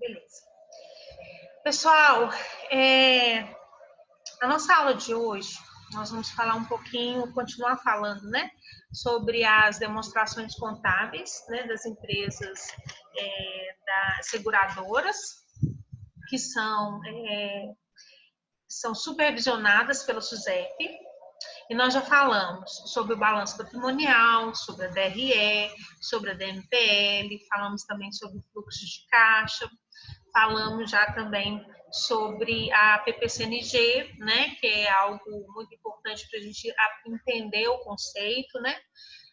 Beleza. Pessoal, a nossa aula de hoje, nós vamos falar um pouquinho, continuar falando, né, sobre as demonstrações contábeis, né, das empresas das seguradoras, que são supervisionadas pelo SUSEP. E nós já falamos sobre o balanço patrimonial, sobre a DRE, sobre a DMPL, falamos também sobre o fluxo de caixa, falamos já também sobre a PPCNG, né, que é algo muito importante para a gente entender o conceito, né?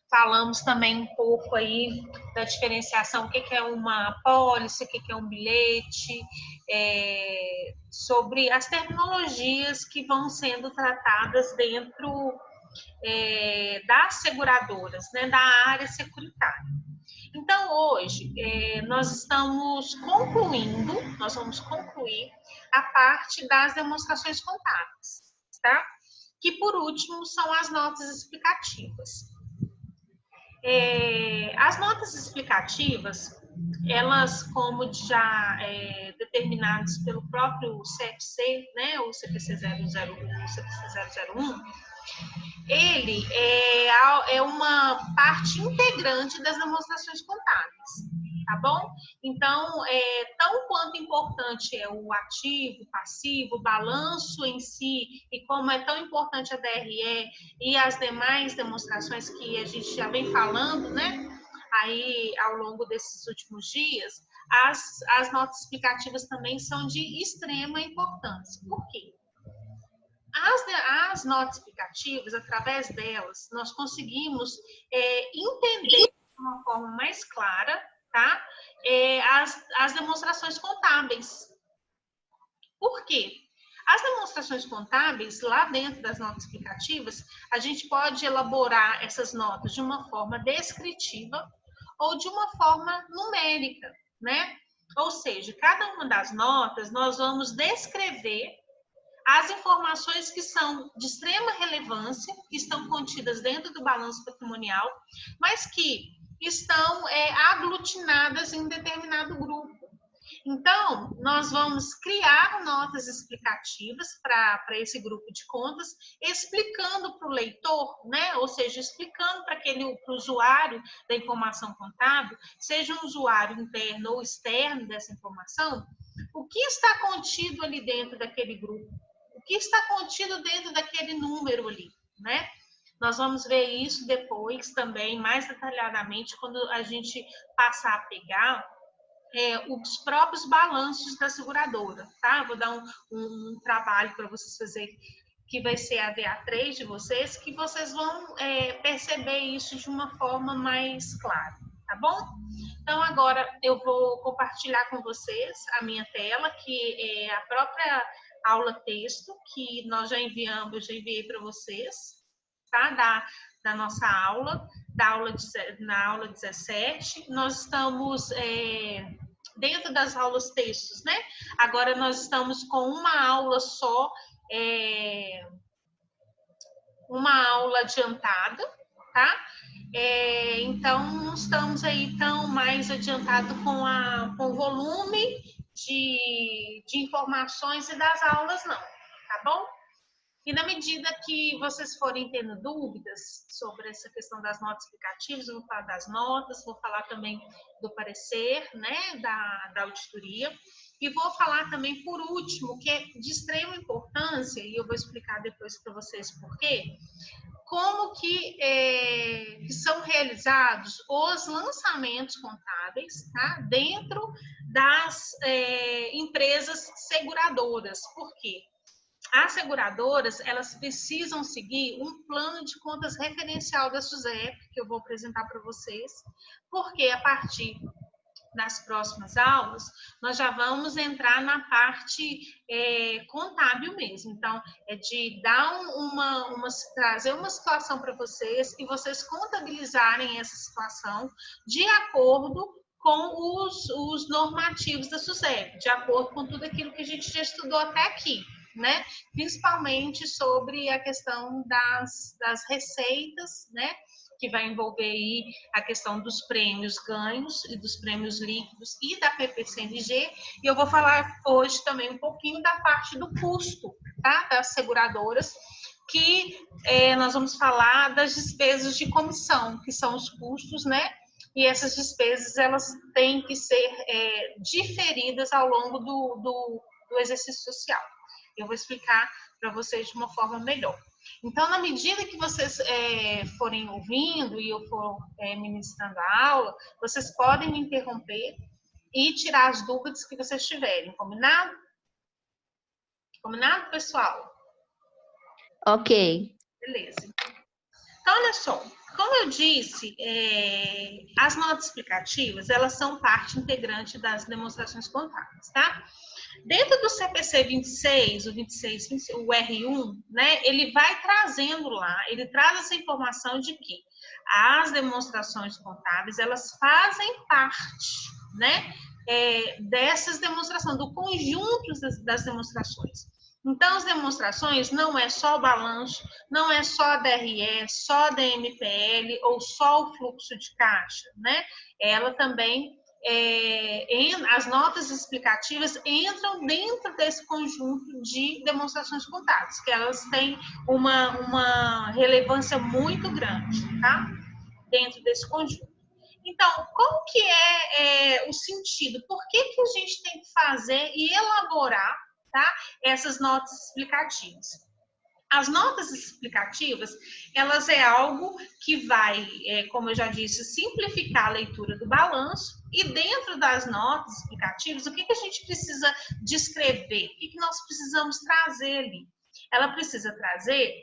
Falamos também um pouco aí da diferenciação, o que é uma apólice, o que é um bilhete, sobre as terminologias que vão sendo tratadas dentro das seguradoras, né, da área securitária. Então, hoje, nós vamos concluir a parte das demonstrações contábeis, tá? Que, por último, são as notas explicativas. As notas explicativas, elas, como já determinadas pelo próprio CFC, né, o CPC 001, o CPC 001, ele é uma parte integrante das demonstrações contábeis, tá bom? Então, tão quanto importante é o ativo, passivo, o balanço em si, e como é tão importante a DRE e as demais demonstrações que a gente já vem falando, né, aí ao longo desses últimos dias, as notas explicativas também são de extrema importância. Por quê? As notas explicativas, através delas, nós conseguimos entender de uma forma mais clara, tá? As demonstrações contábeis. Por quê? As demonstrações contábeis, lá dentro das notas explicativas, a gente pode elaborar essas notas de uma forma descritiva ou de uma forma numérica, né? Ou seja, cada uma das notas nós vamos descrever as informações que são de extrema relevância, que estão contidas dentro do balanço patrimonial, mas que estão aglutinadas em um determinado grupo. Então, nós vamos criar notas explicativas para esse grupo de contas, explicando para o leitor, né? Ou seja, explicando para o usuário da informação contábil, seja um usuário interno ou externo dessa informação, o que está contido ali dentro daquele grupo, o que está contido dentro daquele número ali, né? Nós vamos ver isso depois também, mais detalhadamente, quando a gente passar a pegar os próprios balanços da seguradora, tá? Vou dar um trabalho para vocês fazerem, que vai ser a DA3 de vocês, que vocês vão perceber isso de uma forma mais clara, tá bom? Então, agora eu vou compartilhar com vocês a minha tela, que é a própria aula texto, que nós já enviamos, eu já enviei para vocês, tá? Da nossa aula, na aula 17. Nós estamos dentro das aulas textos, né? Agora nós estamos com uma aula só, uma aula adiantada, tá? Então, não estamos aí tão mais adiantado com o volume de informações e das aulas, não, tá bom? E na medida que vocês forem tendo dúvidas sobre essa questão das notas explicativas, eu vou falar das notas, vou falar também do parecer, né, da auditoria, e vou falar também, por último, que é de extrema importância, e eu vou explicar depois para vocês por quê, como que são realizados os lançamentos contábeis, tá, dentro das empresas seguradoras. Por quê? As seguradoras, elas precisam seguir um plano de contas referencial da SUSEP, que eu vou apresentar para vocês, porque a partir das próximas aulas, nós já vamos entrar na parte contábil mesmo. Então, é de dar trazer uma situação para vocês e vocês contabilizarem essa situação de acordo com os normativos da SUSEP, de acordo com tudo aquilo que a gente já estudou até aqui, né? Principalmente sobre a questão das receitas, né? que vai envolver aí a questão dos prêmios ganhos e dos prêmios líquidos e da PPCNG. E eu vou falar hoje também um pouquinho da parte do custo, tá? Das seguradoras, que nós vamos falar das despesas de comissão, que são os custos, né? E essas despesas, elas têm que ser diferidas ao longo do exercício social. Eu vou explicar para vocês de uma forma melhor. Então, na medida que vocês forem ouvindo e eu for ministrando a aula, vocês podem me interromper e tirar as dúvidas que vocês tiverem, combinado? Combinado, pessoal? Ok. Beleza. Então, olha só, como eu disse, as notas explicativas, elas são parte integrante das demonstrações contábeis, tá? Dentro do CPC 26, o 26, o R1, né, ele vai trazendo lá, ele traz essa informação de que as demonstrações contábeis, elas fazem parte, né, dessas demonstrações, do conjunto das demonstrações. Então, as demonstrações não é só o balanço, não é só a DRE, só a DMPL ou só o fluxo de caixa, né? Ela também, as notas explicativas entram dentro desse conjunto de demonstrações contábeis, que elas têm uma relevância muito grande, tá? Dentro desse conjunto. Então, qual que é o sentido? Por que a gente tem que fazer e elaborar, tá, essas notas explicativas? As notas explicativas, elas é algo que vai, como eu já disse, simplificar a leitura do balanço, e dentro das notas explicativas, o que a gente precisa descrever? O que nós precisamos trazer ali? Ela precisa trazer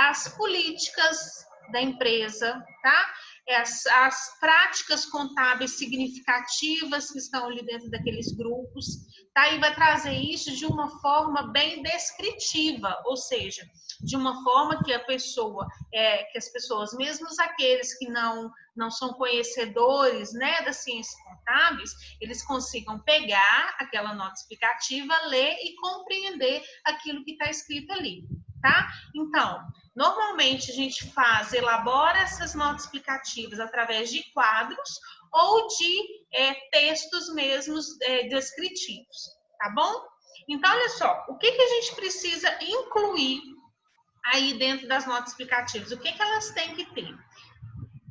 as políticas da empresa, tá? As práticas contábeis significativas que estão ali dentro daqueles grupos, tá? E vai trazer isso de uma forma bem descritiva, ou seja, de uma forma que a pessoa, que as pessoas, mesmo aqueles que não são conhecedores, né, das ciências contábeis, eles consigam pegar aquela nota explicativa, ler e compreender aquilo que está escrito ali, tá? Então, normalmente a gente elabora essas notas explicativas através de quadros ou de textos mesmos descritivos, tá bom? Então, olha só, o que a gente precisa incluir aí dentro das notas explicativas? O que elas têm que ter?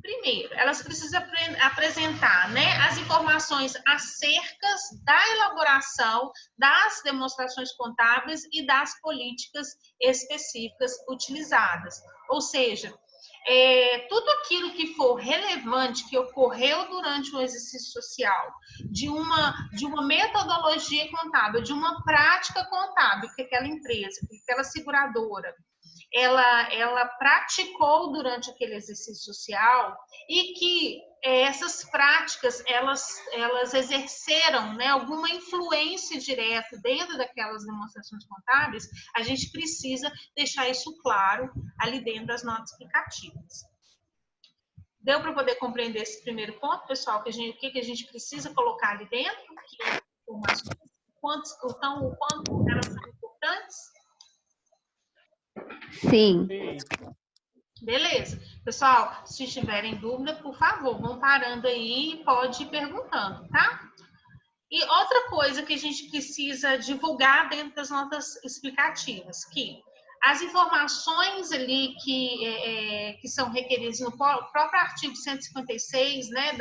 Primeiro, elas precisam apresentar, né, as informações acerca da elaboração das demonstrações contábeis e das políticas específicas utilizadas. Ou seja, tudo aquilo que for relevante, que ocorreu durante o exercício social, de uma metodologia contábil, de uma prática contábil que aquela empresa, que aquela seguradora, ela praticou durante aquele exercício social, e que essas práticas, elas exerceram, né, alguma influência direta dentro daquelas demonstrações contábeis, a gente precisa deixar isso claro ali dentro das notas explicativas. Deu para poder compreender esse primeiro ponto, pessoal? O que a gente precisa colocar ali dentro? O quanto elas são importantes? Sim. Beleza. Pessoal, se tiverem dúvida, por favor, vão parando aí e pode ir perguntando, tá? E outra coisa que a gente precisa divulgar dentro das notas explicativas, que as informações ali que são requeridas no próprio artigo 156, né,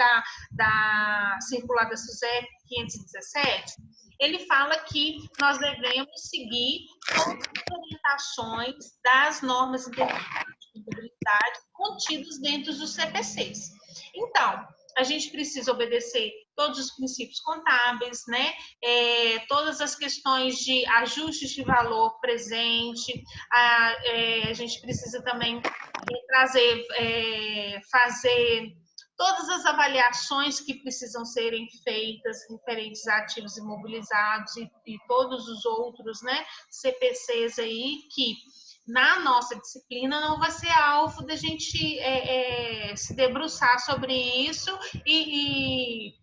da circular da SUSEP 517, ele fala que nós devemos seguir todas as orientações das normas internacionais de contabilidade contidos dentro dos CPCs. Então, a gente precisa obedecer todos os princípios contábeis, né? Todas as questões de ajustes de valor presente, a gente precisa também fazer todas as avaliações que precisam serem feitas referentes a ativos imobilizados e todos os outros, né, CPCs aí que na nossa disciplina não vai ser alvo da gente se debruçar sobre isso e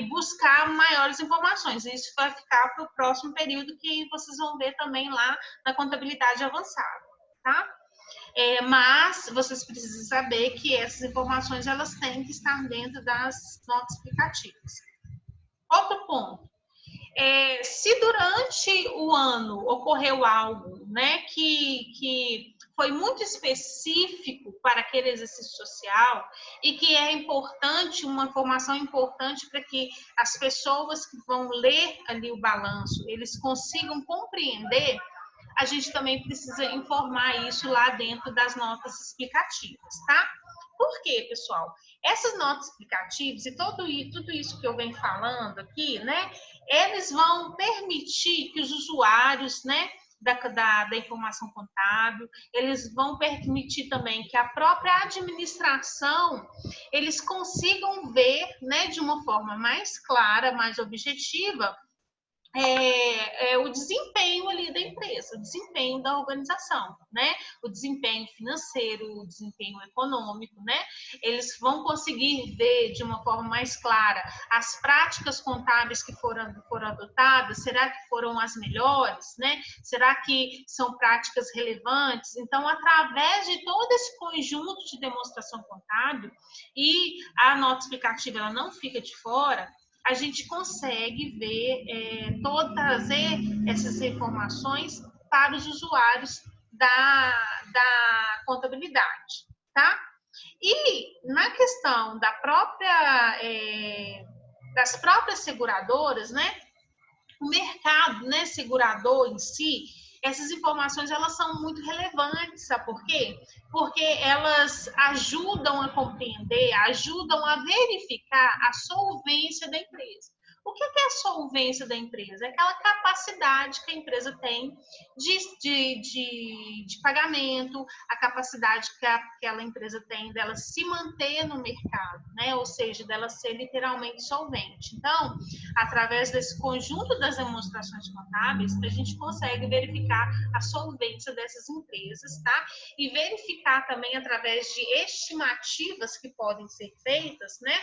buscar maiores informações. Isso vai ficar para o próximo período, que vocês vão ver também lá na contabilidade avançada, tá? Mas vocês precisam saber que essas informações elas têm que estar dentro das notas explicativas. Outro ponto. Se durante o ano ocorreu algo, né, que foi muito específico para aquele exercício social e que é importante, uma informação importante para que as pessoas que vão ler ali o balanço, eles consigam compreender, a gente também precisa informar isso lá dentro das notas explicativas, tá? Por quê, pessoal? Essas notas explicativas e tudo isso que eu venho falando aqui, né, eles vão permitir que os usuários, né, da informação contábil, eles vão permitir também que a própria administração, eles consigam ver, né, de uma forma mais clara, mais objetiva, o desempenho ali da empresa, o desempenho da organização, né? O desempenho financeiro, o desempenho econômico, né? Eles vão conseguir ver de uma forma mais clara as práticas contábeis que foram adotadas, será que foram as melhores, né? Será que são práticas relevantes? Então, através de todo esse conjunto de demonstração contábil, e a nota explicativa ela não fica de fora, a gente consegue ver, trazer essas informações para os usuários da contabilidade, tá? E na questão das próprias seguradoras, né? O mercado, né, segurador em si, essas informações elas são muito relevantes, sabe por quê? Porque elas ajudam a compreender, ajudam a verificar a solvência da empresa. O que é a solvência da empresa? É aquela capacidade que a empresa tem de pagamento, a capacidade que aquela empresa tem dela se manter no mercado, né? Ou seja, dela ser literalmente solvente. Então, através desse conjunto das demonstrações contábeis, a gente consegue verificar a solvência dessas empresas, tá? E verificar também através de estimativas que podem ser feitas, né?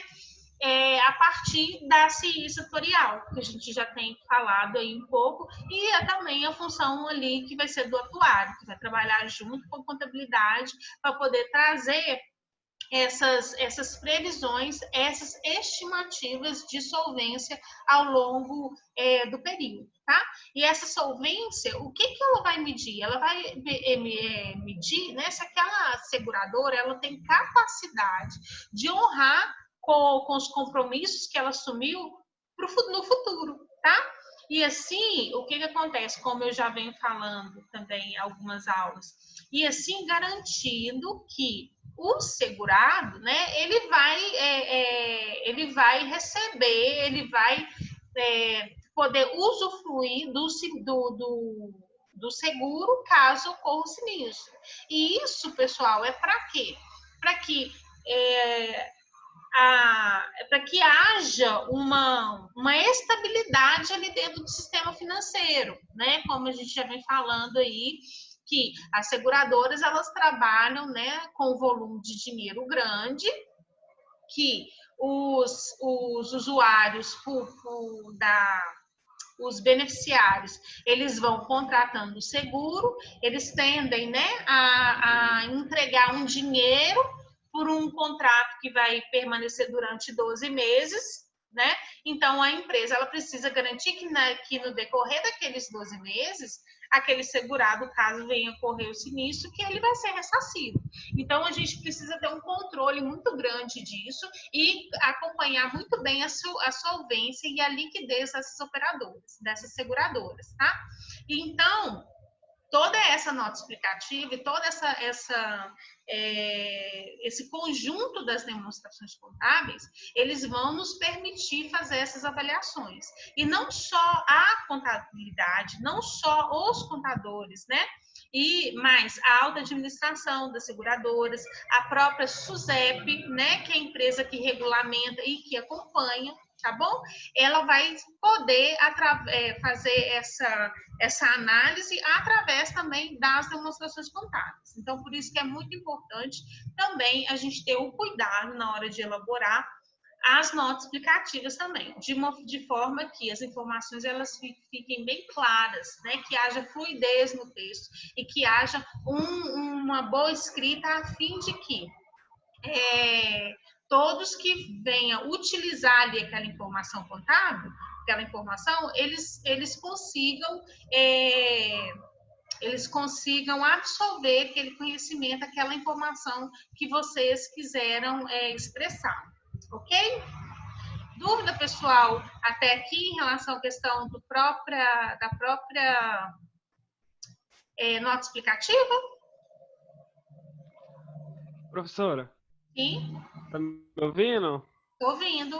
A partir da CI setorial, que a gente já tem falado aí um pouco, e também a função ali que vai ser do atuário, que vai trabalhar junto com a contabilidade para poder trazer essas previsões, essas estimativas de solvência ao longo do período, tá? E essa solvência, o que ela vai medir? Ela vai medir, né, se aquela seguradora ela tem capacidade de honrar com os compromissos que ela assumiu no futuro, tá? E assim, o que acontece, como eu já venho falando também em algumas aulas, e assim garantindo que o segurado, né, ele vai receber, ele vai poder usufruir do seguro caso ocorra o sinistro. E isso, pessoal, é para quê? Para que haja uma estabilidade ali dentro do sistema financeiro, né? Como a gente já vem falando aí, que as seguradoras elas trabalham, né, com volume de dinheiro grande, que os usuários os beneficiários, eles vão contratando o seguro, eles tendem, né, a entregar um dinheiro por um contrato que vai permanecer durante 12 meses, né? Então, a empresa ela precisa garantir que no decorrer daqueles 12 meses, aquele segurado, caso venha ocorrer o sinistro, que ele vai ser ressarcido. Então, a gente precisa ter um controle muito grande disso e acompanhar muito bem a solvência e a liquidez dessas operadoras, dessas seguradoras, tá? Então, toda essa nota explicativa e todo esse conjunto das demonstrações contábeis, eles vão nos permitir fazer essas avaliações. E não só a contabilidade, não só os contadores, né? Mas a alta administração das seguradoras, a própria SUSEP, né, que é a empresa que regulamenta e que acompanha, tá bom? Ela vai poder fazer essa análise através também das demonstrações contábeis. Então, por isso que é muito importante também a gente ter o cuidado na hora de elaborar as notas explicativas também, de forma que as informações elas fiquem bem claras, né? Que haja fluidez no texto e que haja uma boa escrita a fim de que todos que venham utilizar ali aquela informação contábil, aquela informação, eles consigam absorver aquele conhecimento, aquela informação que vocês quiseram expressar, ok? Dúvida, pessoal, até aqui em relação à questão da própria nota explicativa? Professora? Sim. Tá me ouvindo? Estou ouvindo.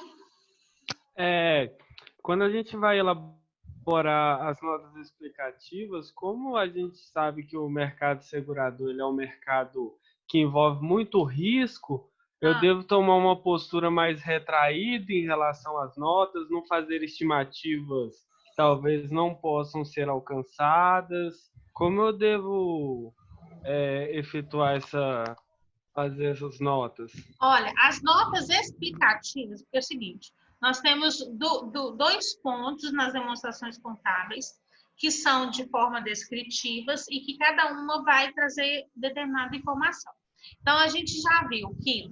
Quando a gente vai elaborar as notas explicativas, como a gente sabe que o mercado segurador ele é um mercado que envolve muito risco, eu devo tomar uma postura mais retraída em relação às notas, não fazer estimativas que talvez não possam ser alcançadas. Como eu devo fazer essas notas? Olha, as notas explicativas, é o seguinte, nós temos dois pontos nas demonstrações contábeis, que são de forma descritivas e que cada uma vai trazer determinada informação. Então, a gente já viu que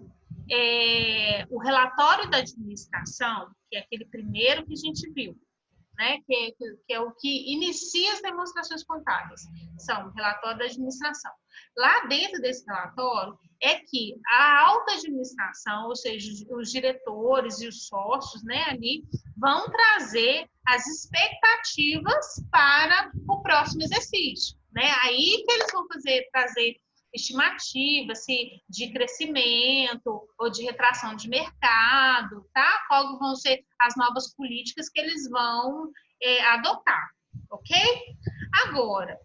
o relatório da administração, que é aquele primeiro que a gente viu, né, que é o que inicia as demonstrações contábeis, são o relatório da administração. Lá dentro desse relatório é que a alta administração, ou seja, os diretores e os sócios, né, ali, vão trazer as expectativas para o próximo exercício, né? Aí que eles vão trazer estimativas de crescimento ou de retração de mercado, tá? Quais vão ser as novas políticas que eles vão adotar, ok? Agora,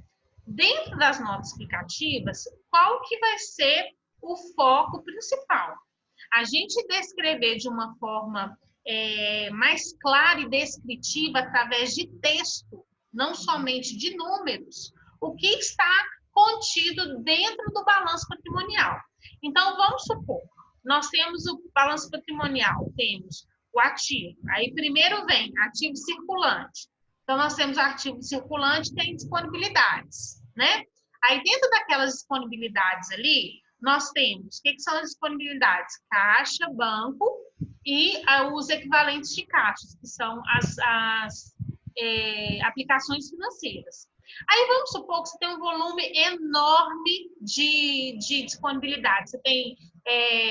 dentro das notas explicativas, qual que vai ser o foco principal? A gente descrever de uma forma mais clara e descritiva através de texto, não somente de números, o que está contido dentro do balanço patrimonial. Então, vamos supor, nós temos o balanço patrimonial, temos o ativo. Aí, primeiro vem ativo circulante. Então, nós temos ativo circulante, tem disponibilidades, né? Aí, dentro daquelas disponibilidades ali, nós temos, o que são as disponibilidades? Caixa, banco e os equivalentes de caixas, que são as aplicações financeiras. Aí vamos supor que você tem um volume enorme de disponibilidade. Você tem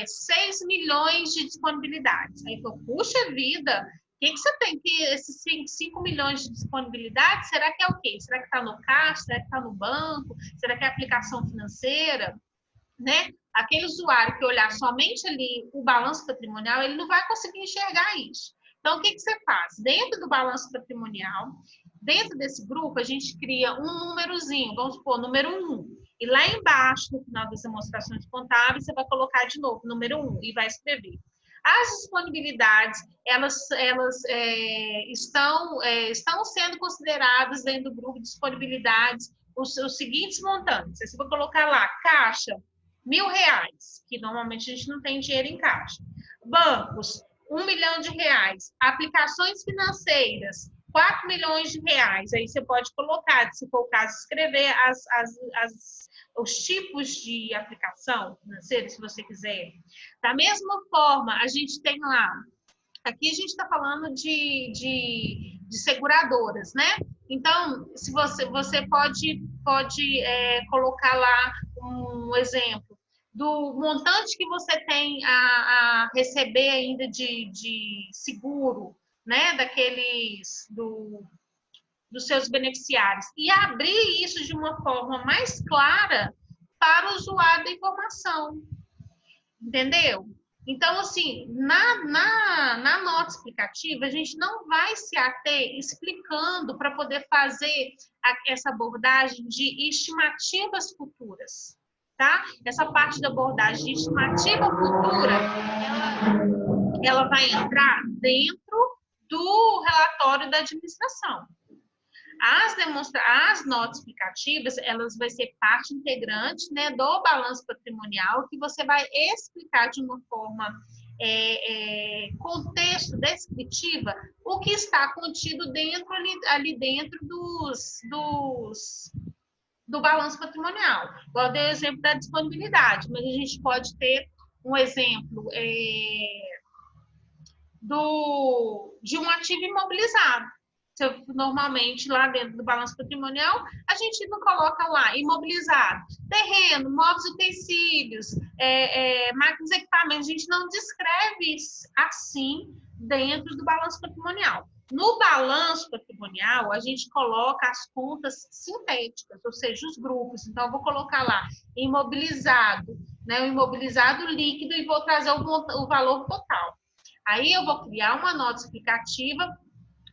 6 milhões de disponibilidades. Aí, puxa vida, o que você tem? Que esses 5 milhões de disponibilidade, será que é o quê? Será que está no caixa? Será que está no banco? Será que é aplicação financeira? Né? Aquele usuário que olhar somente ali o balanço patrimonial, ele não vai conseguir enxergar isso. Então, o que você faz? Dentro do balanço patrimonial, dentro desse grupo, a gente cria um númerozinho, vamos supor, número 1. E lá embaixo, no final das demonstrações contábeis, você vai colocar de novo número 1 e vai escrever. As disponibilidades, elas estão sendo consideradas dentro do grupo de disponibilidades os seguintes montantes. Você vai colocar lá, caixa, R$1.000, que normalmente a gente não tem dinheiro em caixa. Bancos, R$1 milhão. Aplicações financeiras, R$4 milhões. Aí você pode colocar, se for o caso, escrever os tipos de aplicação financeira, se você quiser. Da mesma forma, a gente tem lá, aqui a gente está falando de seguradoras, né? Então, se você pode colocar lá um exemplo do montante que você tem a receber ainda de seguro, né? Dos seus beneficiários. E abrir isso de uma forma mais clara para o usuário da informação. Entendeu? Então, assim, na nota explicativa, a gente não vai se ater explicando para poder fazer essa abordagem de estimativas futuras, tá? Essa parte da abordagem de estimativa futura, ela vai entrar dentro do relatório da administração. As notas explicativas, elas vão ser parte integrante, né, do balanço patrimonial, que você vai explicar de uma forma contexto, descritiva, o que está contido ali dentro do balanço patrimonial. Igual eu dei o exemplo da disponibilidade, mas a gente pode ter um exemplo de um ativo imobilizado. Normalmente, lá dentro do balanço patrimonial, a gente não coloca lá imobilizado, terreno, móveis e utensílios, máquinas e equipamentos. A gente não descreve assim dentro do balanço patrimonial. No balanço patrimonial, a gente coloca as contas sintéticas, ou seja, os grupos. Então, eu vou colocar lá imobilizado, né, o imobilizado líquido e vou trazer o valor total. Aí eu vou criar uma nota explicativa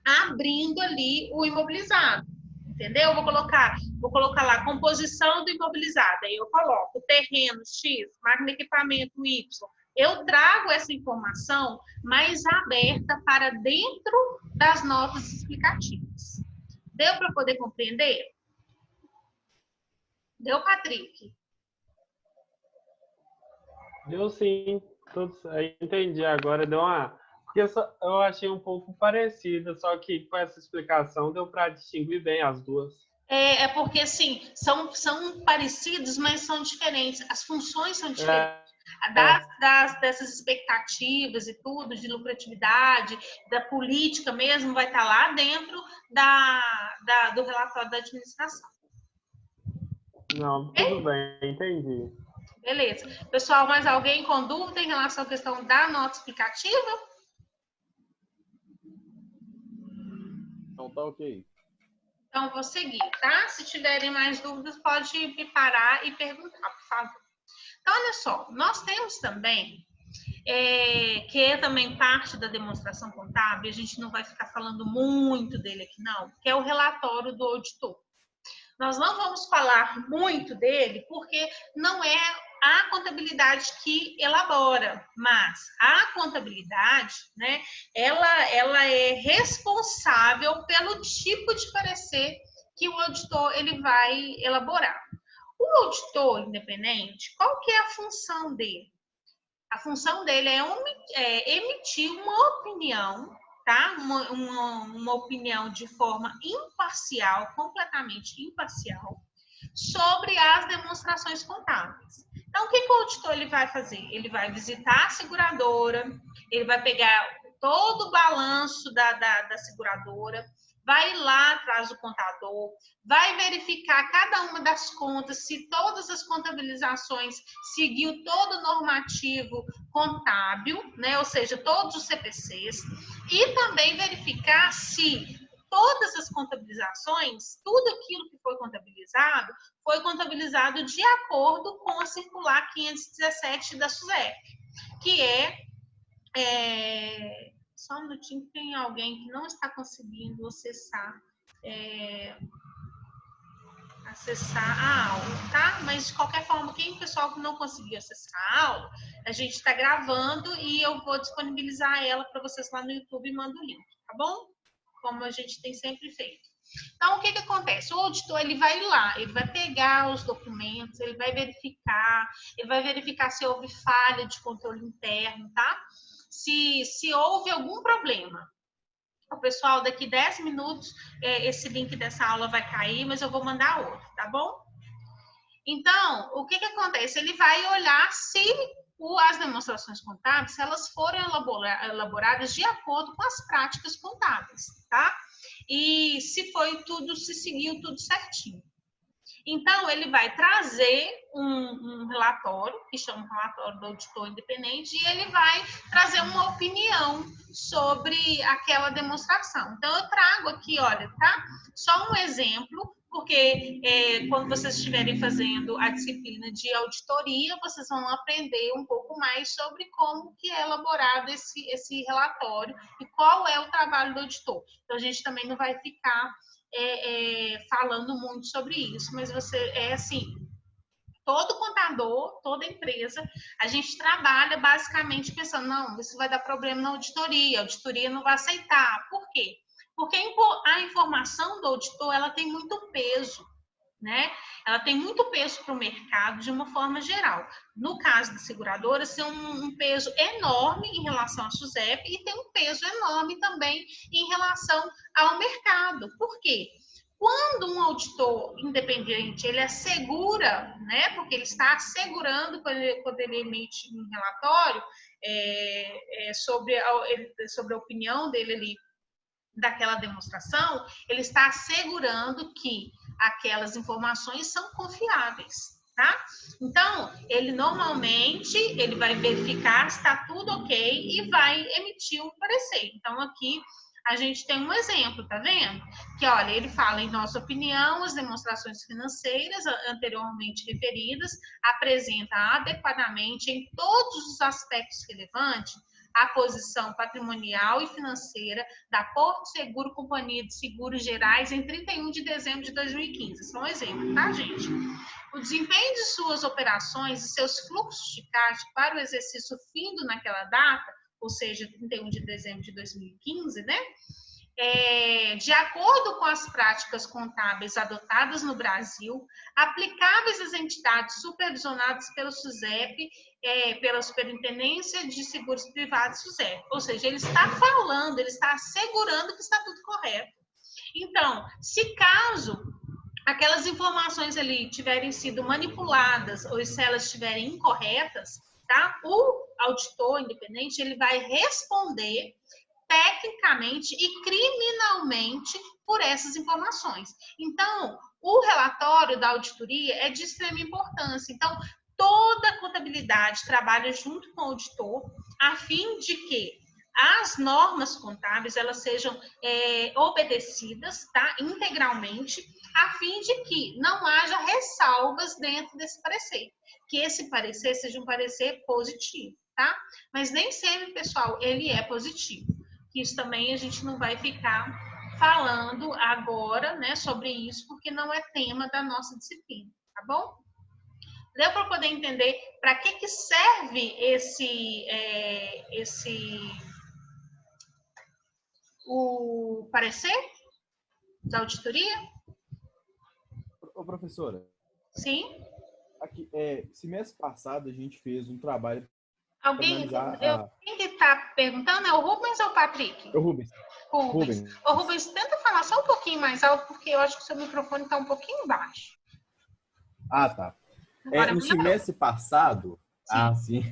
abrindo ali o imobilizado, entendeu? Vou colocar lá composição do imobilizado, aí eu coloco terreno X, máquina e equipamento Y. Eu trago essa informação mais aberta para dentro das notas explicativas. Deu para poder compreender? Deu, Patrick? Deu sim, entendi agora, deu uma... Porque eu achei um pouco parecida, só que com essa explicação deu para distinguir bem as duas. Porque, assim, são parecidos, mas são diferentes. As funções são diferentes. Dessas expectativas e tudo, de lucratividade, da política mesmo, vai estar lá dentro do relatório da administração. Não, tudo bem, entendi. Beleza. Pessoal, mais alguém com dúvida em relação à questão da nota explicativa? Então tá ok. Então, vou seguir, tá? Se tiverem mais dúvidas, pode me parar e perguntar, por favor. Então, olha só, nós temos também, que é também parte da demonstração contábil, a gente não vai ficar falando muito dele aqui não, que é o relatório do auditor. Nós não vamos falar muito dele, porque não é a contabilidade que elabora, mas a contabilidade, né, ela é responsável pelo tipo de parecer que o auditor ele vai elaborar. O auditor independente, qual que é a função dele? A função dele é emitir uma opinião, tá? Uma opinião de forma imparcial, completamente imparcial, sobre as demonstrações contábeis. Então, o que o auditor ele vai fazer? Ele vai visitar a seguradora, ele vai pegar todo o balanço da seguradora, vai lá atrás do contador, vai verificar cada uma das contas, se todas as contabilizações seguiu todo o normativo contábil, né? Ou seja, todos os CPCs, e também verificar se todas as contabilizações, tudo aquilo que foi contabilizado de acordo com a circular 517 da SUSEP, que só um minutinho, que tem alguém que não está conseguindo acessar a aula, tá? Mas, de qualquer forma, quem o pessoal que não conseguiu acessar a aula, a gente está gravando e eu vou disponibilizar ela para vocês lá no YouTube e mando o link, tá bom? Como a gente tem sempre feito. Então, o que acontece? O auditor, ele vai lá, ele vai pegar os documentos, ele vai verificar se houve falha de controle interno, tá? Se houve algum problema. O pessoal, daqui 10 minutos, esse link dessa aula vai cair, mas eu vou mandar outro, tá bom? Então, o que acontece? Ele vai olhar se as demonstrações contábeis, se elas forem elaboradas de acordo com as práticas contábeis, tá? E se seguiu tudo certinho. Então, ele vai trazer um relatório, que chama relatório do auditor independente, e ele vai trazer uma opinião sobre aquela demonstração. Então, eu trago aqui, olha, tá? Só um exemplo, porque quando vocês estiverem fazendo a disciplina de auditoria, vocês vão aprender um pouco mais sobre como que é elaborado esse relatório e qual é o trabalho do auditor. Então, a gente também não vai ficar falando muito sobre isso, mas assim, todo contador, toda empresa, a gente trabalha basicamente pensando, não, isso vai dar problema na auditoria, a auditoria não vai aceitar. Por quê? Porque a informação do auditor, ela tem muito peso. né? Ela tem muito peso para o mercado de uma forma geral. No caso da seguradora, tem um peso enorme em relação à SUSEP e tem um peso enorme também em relação ao mercado. Por quê? Quando um auditor independente, ele assegura, né, porque ele está assegurando quando ele emite um relatório sobre a opinião dele ali, daquela demonstração, ele está assegurando que aquelas informações são confiáveis, tá? Então, ele normalmente, ele vai verificar se está tudo ok e vai emitir um parecer. Então, aqui a gente tem um exemplo, tá vendo? Que, olha, ele fala, em nossa opinião, as demonstrações financeiras anteriormente referidas apresentam adequadamente, em todos os aspectos relevantes, a posição patrimonial e financeira da Porto Seguro Companhia de Seguros Gerais em 31 de dezembro de 2015. Isso é um exemplo, tá, gente? O desempenho de suas operações e seus fluxos de caixa para o exercício findo naquela data, ou seja, 31 de dezembro de 2015, né? De acordo com as práticas contábeis adotadas no Brasil, aplicáveis às entidades supervisionadas pelo SUSEP, pela Superintendência de Seguros Privados SUSEP. Ou seja, ele está falando, ele está assegurando que está tudo correto. Então, se caso aquelas informações ali tiverem sido manipuladas ou se elas estiverem incorretas, tá? O auditor independente, ele vai responder tecnicamente e criminalmente por essas informações. Então, o relatório da auditoria é de extrema importância. Então, toda a contabilidade trabalha junto com o auditor a fim de que as normas contábeis elas sejam obedecidas, tá, integralmente, a fim de que não haja ressalvas dentro desse parecer, que esse parecer seja um parecer positivo, tá? Mas nem sempre, pessoal, ele é positivo. Isso também a gente não vai ficar falando agora, né, sobre isso, porque não é tema da nossa disciplina, tá bom? Deu para poder entender para que serve o parecer da auditoria? Ô, professora. Sim. Aqui, semestre passado a gente fez um trabalho Alguém, quem que está perguntando é o Rubens ou o Patrick? É o Rubens. Rubens. Ô, Rubens, tenta falar só um pouquinho mais alto, porque eu acho que o seu microfone está um pouquinho baixo. Ah, tá. No semestre passado, sim.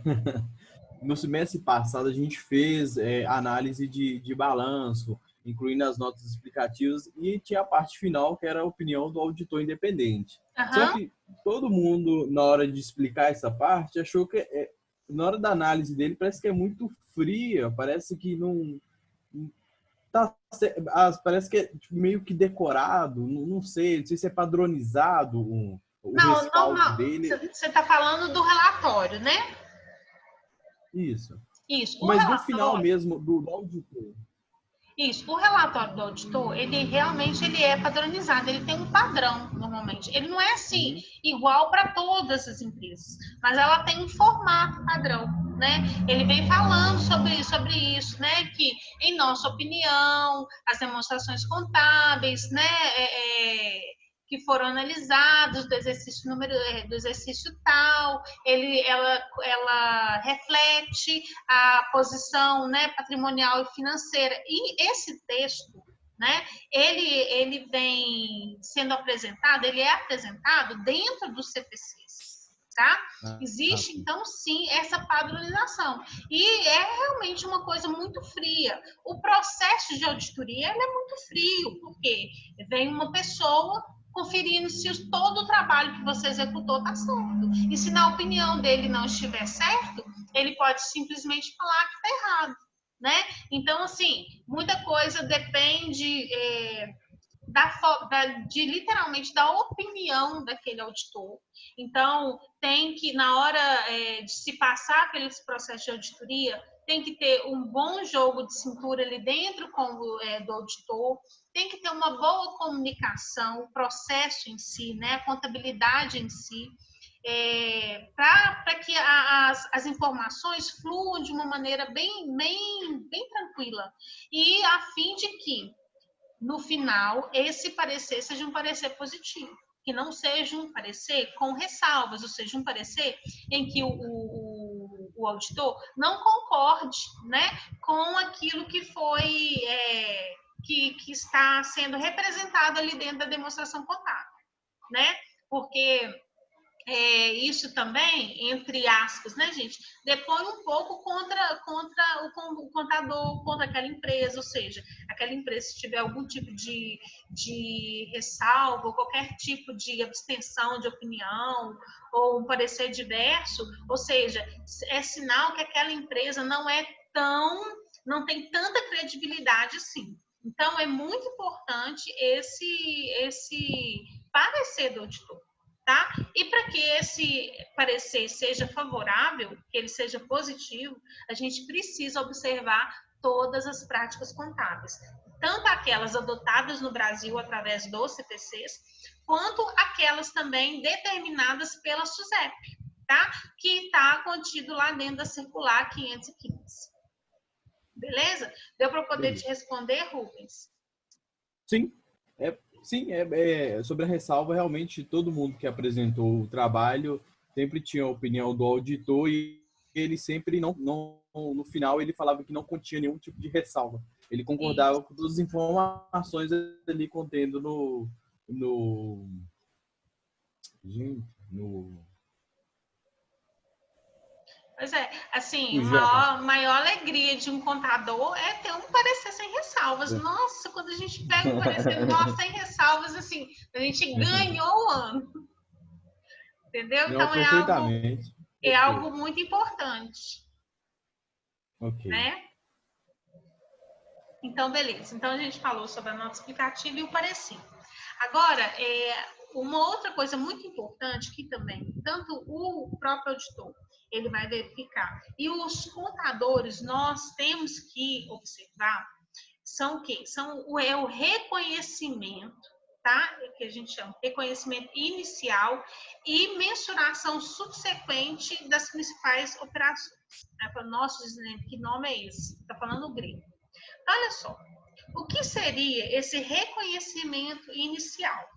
No semestre passado a gente fez análise de balanço, incluindo as notas explicativas, e tinha a parte final, que era a opinião do auditor independente. Só que todo mundo, na hora de explicar essa parte, achou que, na hora da análise dele, parece que é muito fria, parece que não... parece que é meio que decorado, não sei se é padronizado o respaldo dele. Você está falando do relatório, né? Isso. Mas no final mesmo do auditor. Isso. O relatório do auditor, ele realmente é padronizado, ele tem um padrão, normalmente. Ele não é assim, igual para todas as empresas, mas ela tem um formato padrão, né? Ele vem falando sobre isso, né? Que, em nossa opinião, as demonstrações contábeis, né? Que foram analisados do exercício tal, ela reflete a posição, né, patrimonial e financeira. E esse texto, né, ele vem sendo apresentado, ele é apresentado dentro dos CPCs, tá? Existe, então, sim, essa padronização. E é realmente uma coisa muito fria. O processo de auditoria, ele é muito frio, porque vem uma pessoa conferindo se todo o trabalho que você executou está certo. E se na opinião dele não estiver certo, ele pode simplesmente falar que está errado, né? Então, assim, muita coisa depende literalmente da opinião daquele auditor. Então, tem que, na hora de se passar pelo processo de auditoria, tem que ter um bom jogo de cintura ali dentro do auditor, tem que ter uma boa comunicação, o processo em si, né, a contabilidade em si, para que as informações fluam de uma maneira bem tranquila, e a fim de que, no final, esse parecer seja um parecer positivo, que não seja um parecer com ressalvas, ou seja, um parecer em que o auditor não concorde, né, com aquilo que foi, que está sendo representado ali dentro da demonstração contábil, né? Porque isso também, entre aspas, né, gente, depõe um pouco contra o contador, contra aquela empresa, ou seja, aquela empresa, se tiver algum tipo de ressalva, ou qualquer tipo de abstenção de opinião, ou um parecer diverso, ou seja, é sinal que aquela empresa não tem tanta credibilidade assim. Então, é muito importante esse parecer do auditor. Tá? E para que esse parecer seja favorável, que ele seja positivo, a gente precisa observar todas as práticas contábeis, tanto aquelas adotadas no Brasil através dos CPCs, quanto aquelas também determinadas pela SUSEP, tá? Que está contido lá dentro da circular 515. Beleza? Deu para poder te responder, Rubens? Sim. Sim, sobre a ressalva, realmente todo mundo que apresentou o trabalho sempre tinha a opinião do auditor e ele sempre no final ele falava que não continha nenhum tipo de ressalva. Ele concordava com todas as informações ali contendo Pois é, assim, a maior alegria de um contador é ter um parecer sem ressalvas. Nossa, quando a gente pega um parecer sem ressalvas, assim, a gente ganhou o ano. Entendeu? Não, Então perfeitamente. É algo muito importante. Ok. Né? Então, beleza. Então, a gente falou sobre a nota explicativa e o parecer. Agora, uma outra coisa muito importante que também, tanto o próprio auditor, ele vai verificar, e os contadores, nós temos que observar, são o quê? O reconhecimento, tá? Que a gente chama reconhecimento inicial e mensuração subsequente das principais operações. Nossa, que nome é esse? Está falando grego. Olha só, o que seria esse reconhecimento inicial?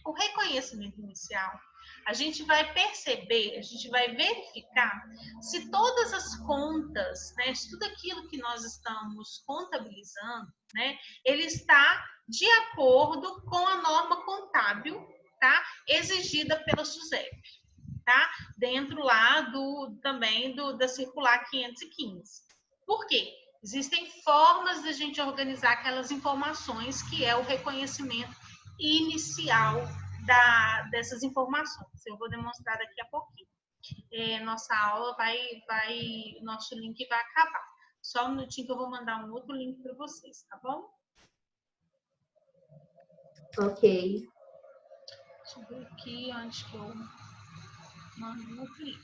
O reconhecimento inicial, a gente vai perceber, a gente vai verificar se todas as contas, né, se tudo aquilo que nós estamos contabilizando, né, ele está de acordo com a norma contábil, tá, exigida pela SUSEP, tá, dentro lá também da circular 515. Por quê? Existem formas de a gente organizar aquelas informações que é o reconhecimento inicial dessas informações. Eu vou demonstrar daqui a pouquinho. Nossa aula nosso link vai acabar. Só um minutinho que eu vou mandar um outro link para vocês, tá bom? Ok. Deixa eu ver aqui onde que eu mando o link.